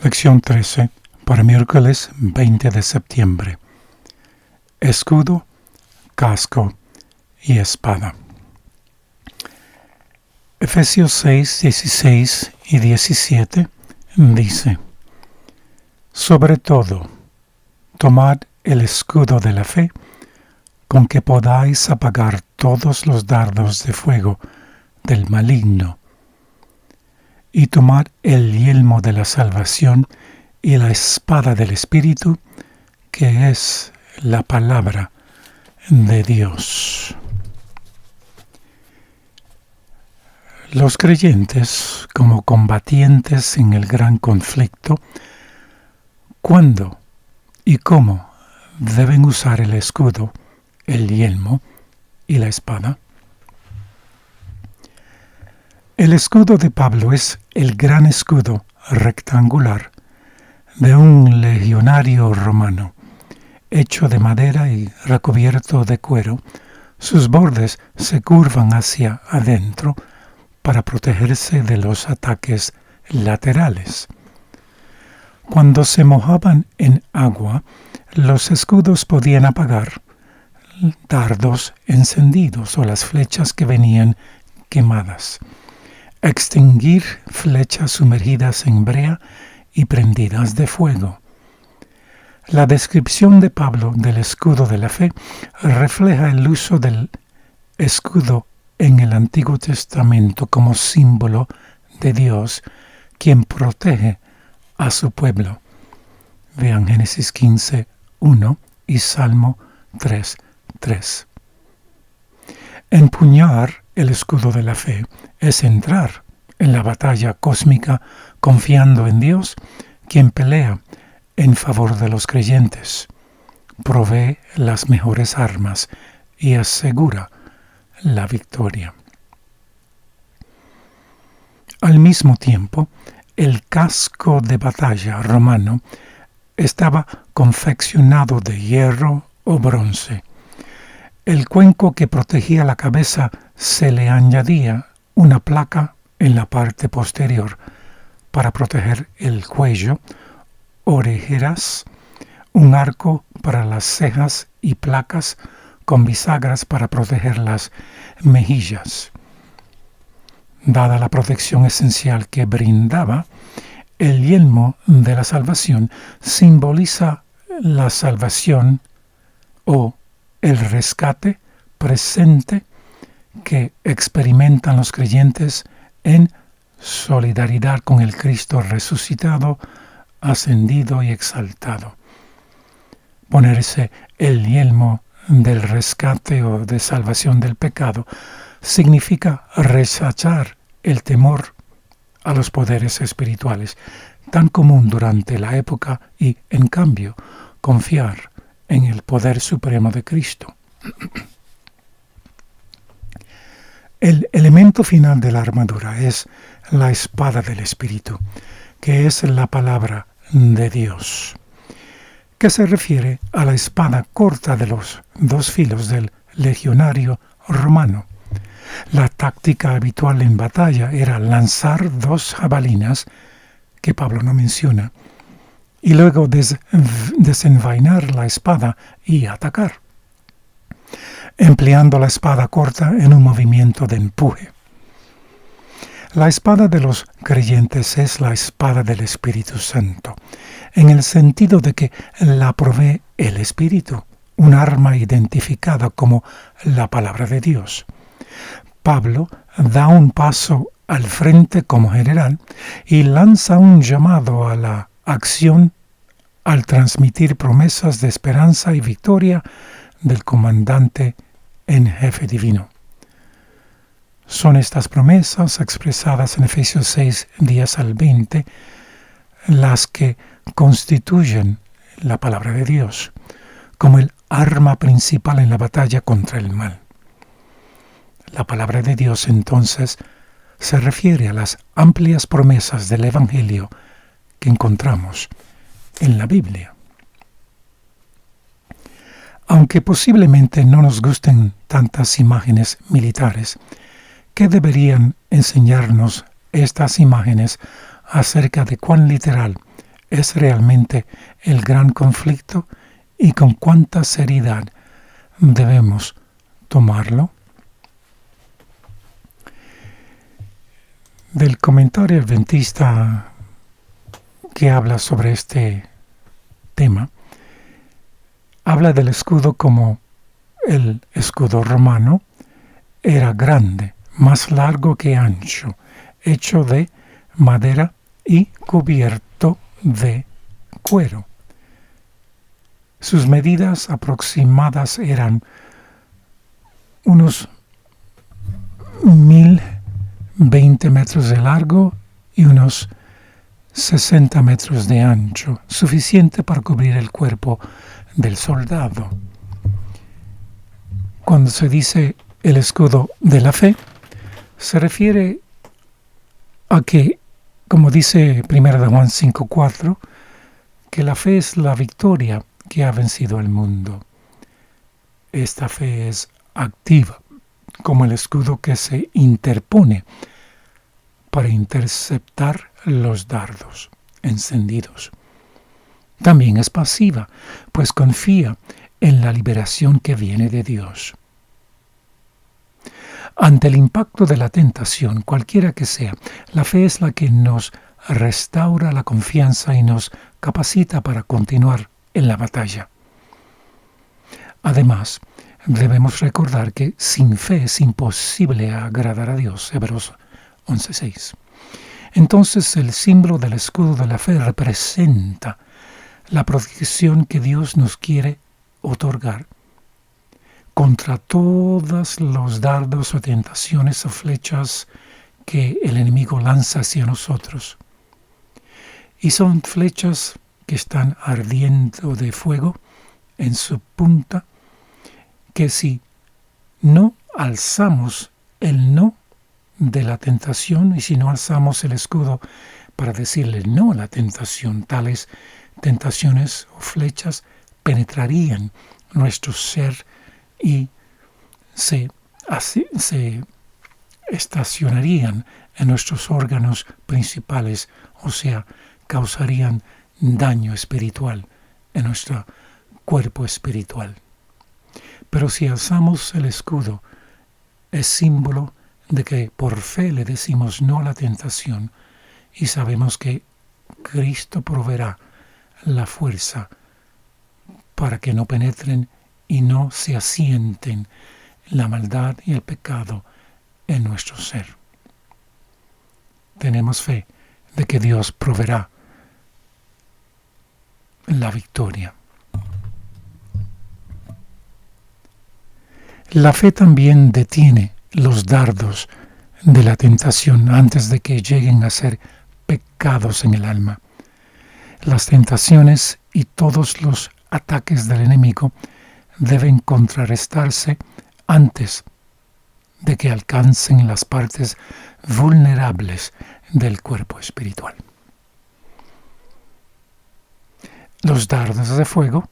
Lección 13 para miércoles 20 de septiembre. Escudo, casco y espada. Efesios 6, 16 y 17 dice: Sobre todo, tomad el escudo de la fe, con que podáis apagar todos los dardos de fuego del maligno, y tomad el yelmo de la salvación y la espada del Espíritu, que es la palabra de Dios. Los creyentes, como combatientes en el gran conflicto, ¿cuándo y cómo deben usar el escudo, el yelmo y la espada? El escudo de Pablo es el gran escudo rectangular de un legionario romano, hecho de madera y recubierto de cuero. Sus bordes se curvan hacia adentro para protegerse de los ataques laterales. Cuando se mojaban en agua, los escudos podían apagar dardos encendidos o las flechas que venían quemadas, extinguir flechas sumergidas en brea y prendidas de fuego. La descripción de Pablo del escudo de la fe refleja el uso del escudo en el Antiguo Testamento como símbolo de Dios, quien protege a su pueblo. Vean Génesis 15, 1 y Salmo 3, 3. Empuñar el escudo de la fe es entrar en la batalla cósmica confiando en Dios, quien pelea en favor de los creyentes, provee las mejores armas y asegura la victoria. Al mismo tiempo, el casco de batalla romano estaba confeccionado de hierro o bronce. El cuenco que protegía la cabeza se le añadía una placa en la parte posterior para proteger el cuello, orejeras, un arco para las cejas y placas con bisagras para proteger las mejillas. Dada la protección esencial que brindaba, el yelmo de la salvación simboliza la salvación o el rescate presente que experimentan los creyentes en solidaridad con el Cristo resucitado, ascendido y exaltado. Ponerse el yelmo del rescate o de salvación del pecado significa rechazar el temor a los poderes espirituales, tan común durante la época, y, en cambio, confiar en el poder supremo de Cristo. El elemento final de la armadura es la espada del Espíritu, que es la palabra de Dios, que se refiere a la espada corta de los dos filos del legionario romano. La táctica habitual en batalla era lanzar dos jabalinas, que Pablo no menciona, y luego desenvainar la espada y atacar, empleando la espada corta en un movimiento de empuje. La espada de los creyentes es la espada del Espíritu Santo, en el sentido de que la provee el Espíritu, un arma identificada como la palabra de Dios. Pablo da un paso al frente como general y lanza un llamado a la acción al transmitir promesas de esperanza y victoria del comandante en jefe divino. Son estas promesas expresadas en Efesios 6, 10 al 20, las que constituyen la palabra de Dios como el arma principal en la batalla contra el mal. La palabra de Dios, entonces, se refiere a las amplias promesas del Evangelio que encontramos en la Biblia. Aunque posiblemente no nos gusten tantas imágenes militares, ¿qué deberían enseñarnos estas imágenes acerca de cuán literal es realmente el gran conflicto y con cuánta seriedad debemos tomarlo. Del comentario adventista que habla sobre este tema, habla del escudo como el escudo romano era grande, más largo que ancho, hecho de madera y cubierto de cuero. Sus medidas aproximadas eran unos 1020 metros de largo y unos 60 metros de ancho, suficiente para cubrir el cuerpo del soldado. Cuando se dice el escudo de la fe, se refiere a que, como dice 1 Juan 5:4, que la fe es la victoria que ha vencido al mundo. Esta fe es activa, como el escudo que se interpone para interceptar los dardos encendidos. También es pasiva, pues confía en la liberación que viene de Dios. Ante el impacto de la tentación, cualquiera que sea, la fe es la que nos restaura la confianza y nos capacita para continuar en la batalla. Además, debemos recordar que sin fe es imposible agradar a Dios. Hebreos 11:6. Entonces, el símbolo del escudo de la fe representa la protección que Dios nos quiere otorgar contra todos los dardos o tentaciones o flechas que el enemigo lanza hacia nosotros. Y son flechas que están ardiendo de fuego en su punta, que si no alzamos el no de la tentación y si no alzamos el escudo para decirle no a la tentación, tales tentaciones o flechas penetrarían nuestro ser y se estacionarían en nuestros órganos principales, o sea, causarían daño espiritual en nuestro cuerpo espiritual. Pero si alzamos el escudo, es símbolo de que por fe le decimos no a la tentación y sabemos que Cristo proveerá la fuerza para que no penetren y no se asienten la maldad y el pecado en nuestro ser. Tenemos fe de que Dios proveerá la victoria. La fe también detiene los dardos de la tentación antes de que lleguen a ser pecados en el alma. Las tentaciones y todos los ataques del enemigo deben contrarrestarse antes de que alcancen las partes vulnerables del cuerpo espiritual. Los dardos de fuego,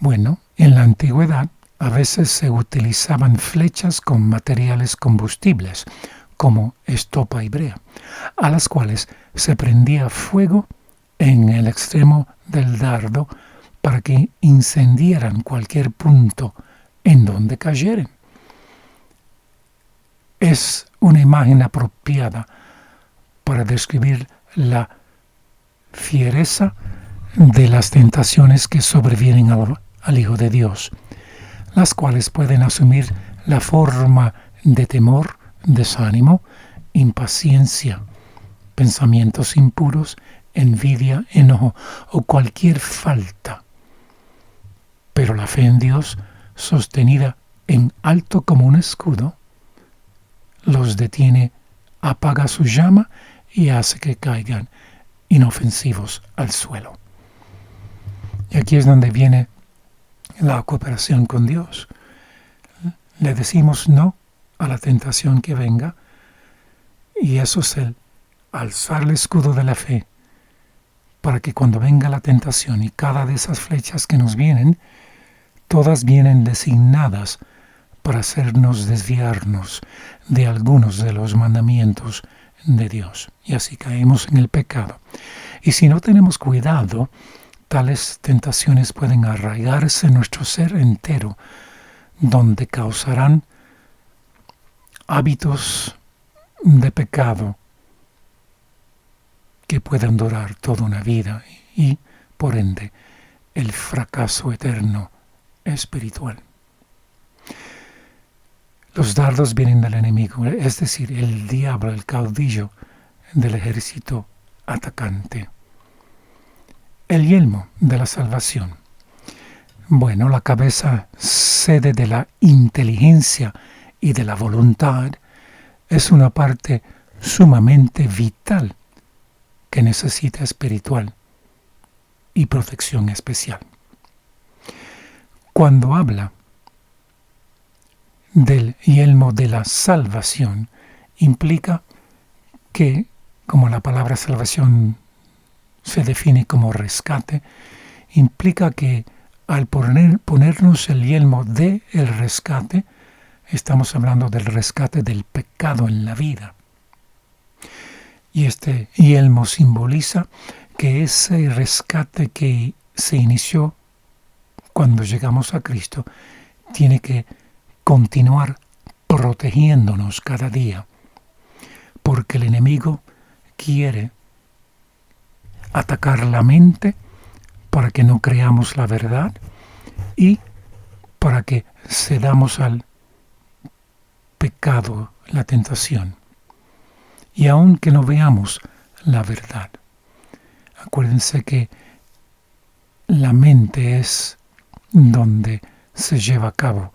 en la antigüedad a veces se utilizaban flechas con materiales combustibles, como estopa y brea, a las cuales se prendía fuego en el extremo del dardo para que incendiaran cualquier punto en donde cayeren. Es una imagen apropiada para describir la fiereza de las tentaciones que sobrevienen al Hijo de Dios, las cuales pueden asumir la forma de temor, desánimo, impaciencia, pensamientos impuros, envidia, enojo o cualquier falta. Pero la fe en Dios, sostenida en alto como un escudo, los detiene, apaga su llama y hace que caigan inofensivos al suelo. Y aquí es donde viene la cooperación con Dios. Le decimos no a la tentación que venga, y eso es el alzar el escudo de la fe, para que cuando venga la tentación y cada de esas flechas que nos vienen, todas vienen designadas para hacernos desviarnos de algunos de los mandamientos de Dios. Y así caemos en el pecado. Y si no tenemos cuidado, tales tentaciones pueden arraigarse en nuestro ser entero, donde causarán hábitos de pecado que pueden durar toda una vida y, por ende, el fracaso eterno espiritual. Los dardos vienen del enemigo, es decir, el diablo, el caudillo del ejército atacante. El yelmo de la salvación. Bueno, la cabeza, sede de la inteligencia y de la voluntad, es una parte sumamente vital que necesita espiritual y protección especial. Cuando habla del yelmo de la salvación, implica que, como la palabra salvación se define como rescate, implica que al ponernos el yelmo del rescate, estamos hablando del rescate del pecado en la vida. Y este yelmo simboliza que ese rescate que se inició cuando llegamos a Cristo tiene que continuar protegiéndonos cada día, porque el enemigo quiere atacar la mente para que no creamos la verdad y para que cedamos al pecado, la tentación, y aunque no veamos la verdad. Acuérdense que la mente es donde se lleva a cabo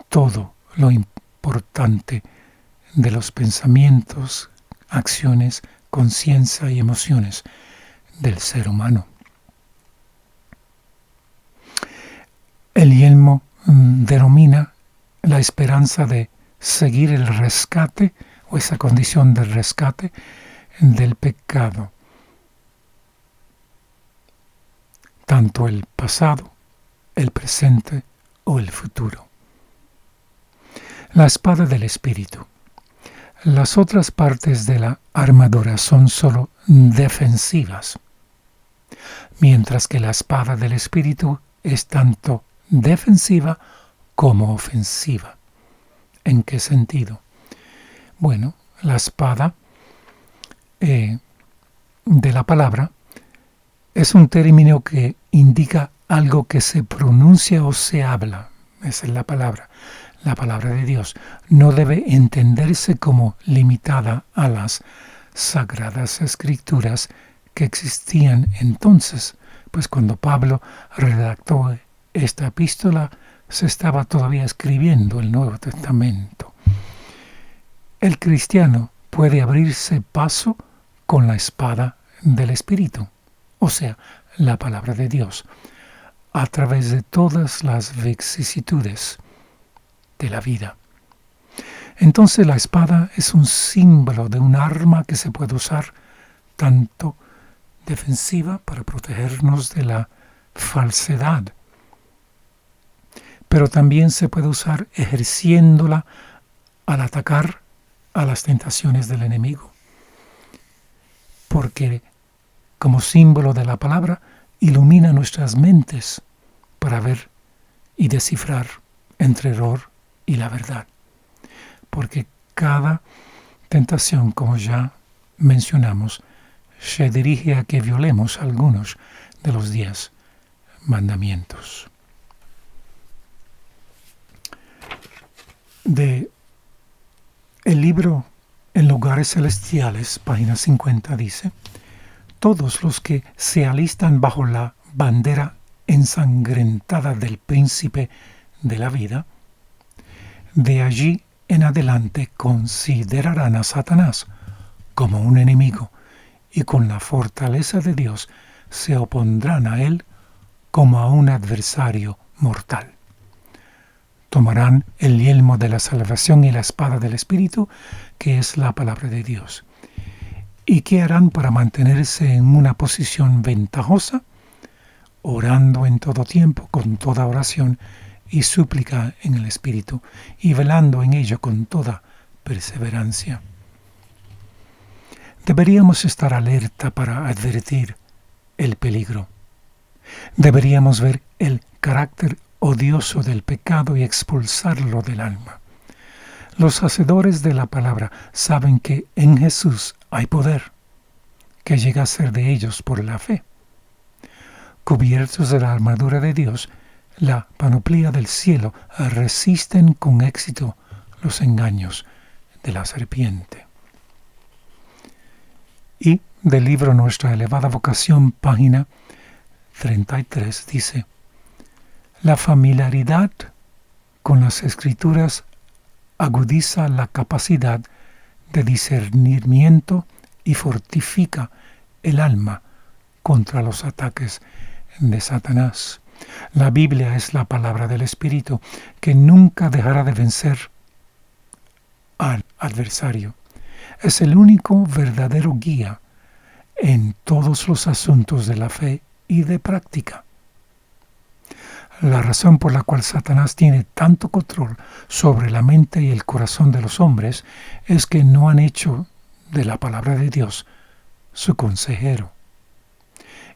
todo lo importante de los pensamientos, acciones, conciencia y emociones del ser humano. El yelmo denomina la esperanza de seguir el rescate o esa condición del rescate del pecado, tanto el pasado, el presente o el futuro. La espada del Espíritu. Las otras partes de la armadura son solo defensivas, mientras que la espada del Espíritu es tanto defensiva como ofensiva. ¿En qué sentido? Bueno, la espada de la palabra es un término que indica algo que se pronuncia o se habla. Esa es la palabra de Dios. No debe entenderse como limitada a las sagradas escrituras que existían entonces, pues cuando Pablo redactó esta epístola se estaba todavía escribiendo el Nuevo Testamento. El cristiano puede abrirse paso con la espada del Espíritu, o sea, la palabra de Dios, a través de todas las vicisitudes de la vida. Entonces la espada es un símbolo de un arma que se puede usar tanto defensiva para protegernos de la falsedad, pero también se puede usar ejerciéndola al atacar a las tentaciones del enemigo, porque como símbolo de la palabra ilumina nuestras mentes para ver y descifrar entre error y la verdad, porque cada tentación, como ya mencionamos, se dirige a que violemos algunos de los 10 mandamientos. De el libro En lugares celestiales, página 50, dice: todos los que se alistan bajo la bandera ensangrentada del príncipe de la vida, de allí en adelante considerarán a Satanás como un enemigo y con la fortaleza de Dios se opondrán a él como a un adversario mortal. Tomarán el yelmo de la salvación y la espada del Espíritu, que es la palabra de Dios. ¿Y qué harán para mantenerse en una posición ventajosa? Orando en todo tiempo, con toda oración y súplica en el Espíritu, y velando en ello con toda perseverancia. Deberíamos estar alerta para advertir el peligro. Deberíamos ver el carácter odioso del pecado y expulsarlo del alma. Los hacedores de la palabra saben que en Jesús hay poder, que llega a ser de ellos por la fe. Cubiertos de la armadura de Dios, la panoplia del cielo, resisten con éxito los engaños de la serpiente. Y del libro Nuestra elevada vocación, página 33, dice: la familiaridad con las Escrituras agudiza la capacidad de discernimiento y fortifica el alma contra los ataques de Satanás. La Biblia es la palabra del Espíritu que nunca dejará de vencer al adversario. Es el único verdadero guía en todos los asuntos de la fe y de práctica. La razón por la cual Satanás tiene tanto control sobre la mente y el corazón de los hombres es que no han hecho de la palabra de Dios su consejero.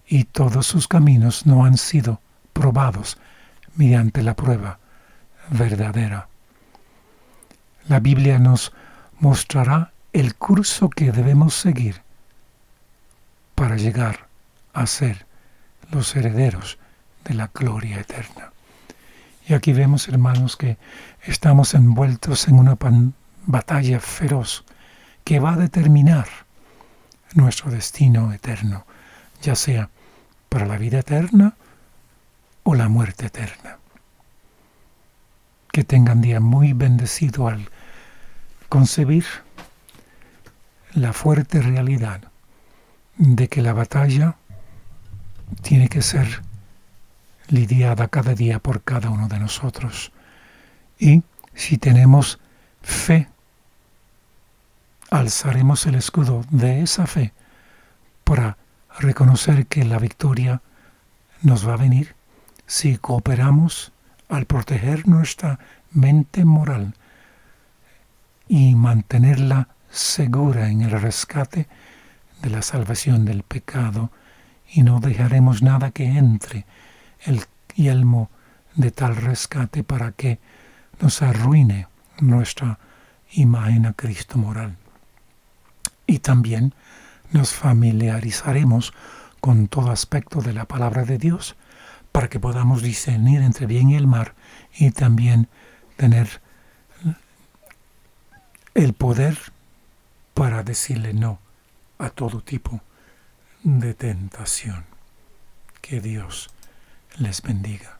Y todos sus caminos no han sido probados mediante la prueba verdadera. La Biblia nos mostrará el curso que debemos seguir para llegar a ser los herederos de la gloria eterna. Y aquí vemos, hermanos, que estamos envueltos en una batalla feroz que va a determinar nuestro destino eterno, ya sea para la vida eterna o la muerte eterna. Que tengan día muy bendecido al concebir la fuerte realidad de que la batalla tiene que ser lidiada cada día por cada uno de nosotros. Y si tenemos fe, alzaremos el escudo de esa fe para reconocer que la victoria nos va a venir si cooperamos al proteger nuestra mente moral y mantenerla segura en el rescate de la salvación del pecado, y no dejaremos nada que entre el yelmo de tal rescate para que nos arruine nuestra imagen a Cristo moral. Y también nos familiarizaremos con todo aspecto de la palabra de Dios para que podamos discernir entre bien y el mal, y también tener el poder para decirle no a todo tipo de tentación. Que Dios les bendiga.